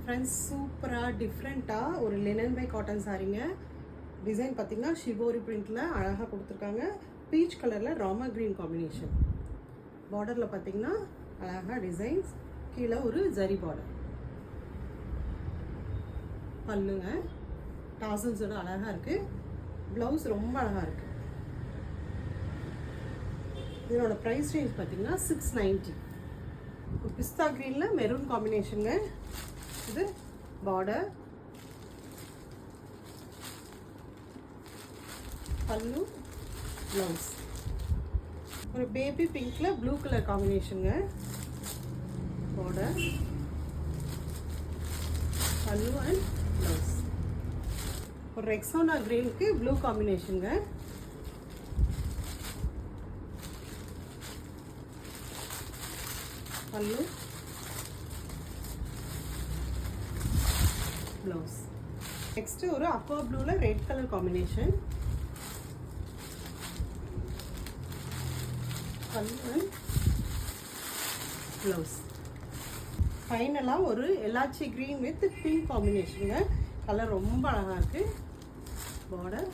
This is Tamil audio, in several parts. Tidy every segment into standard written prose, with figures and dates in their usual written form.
ஃப்ரெண்ட்ஸ், சூப்பராக டிஃப்ரெண்ட்டாக ஒரு லினன் பை காட்டன் சாரீங்க. டிசைன் பார்த்தீங்கன்னா ஷிபோரி பிரிண்டில் அழகாக கொடுத்துருக்காங்க. பீச் கலரில் ராமா க்ரீன் காம்பினேஷன். பார்டரில் பார்த்தீங்கன்னா அழகாக டிசைன்ஸ், கீழே ஒரு ஜரி பார்டர். பல்லுங்க டாசல்ஸோட அழகாக இருக்குது. ப்ளவுஸ் ரொம்ப அழகாக இருக்குது. இதோட ப்ரைஸ் ரேஞ்ச் பார்த்தீங்கன்னா 690. பிஸ்தா க்ரீனில் மெரூன் காம்பினேஷனுங்க. இது பார்டர், பல்லு, ப்ளவுஸ். ஒரு பேபி பிங்க்ல ப்ளூ கலர் காம்பினேஷனுங்க. Border, pallu and blouse. ஒரு ரெக்ஸோனா கிரீனுக்கு ப்ளூ காம்பினேஷனுங்க. பல்லு, ப்ளவுஸ். நெக்ஸ்ட் ஒரு அக்வா ப்ளூல red colour combination. Pallu and blouse. ஃபைனலாக ஒரு எலாச்சி க்ரீன் வித் பிங்க் காம்பினேஷனுங்க. கலர் ரொம்ப அழகாக இருக்கு. Border,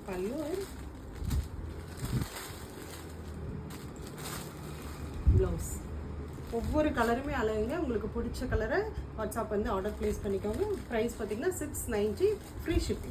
pallu and blouse. ஒவ்வொரு கலருமே அழகுங்க. உங்களுக்கு பிடிச்ச கலரை வாட்ஸ்அப் வந்து ஆர்டர் ப்ளேஸ் பண்ணிக்கோங்க. ப்ரைஸ் பார்த்தீங்கன்னா 690, ஃப்ரீ ஷிப்பிங்.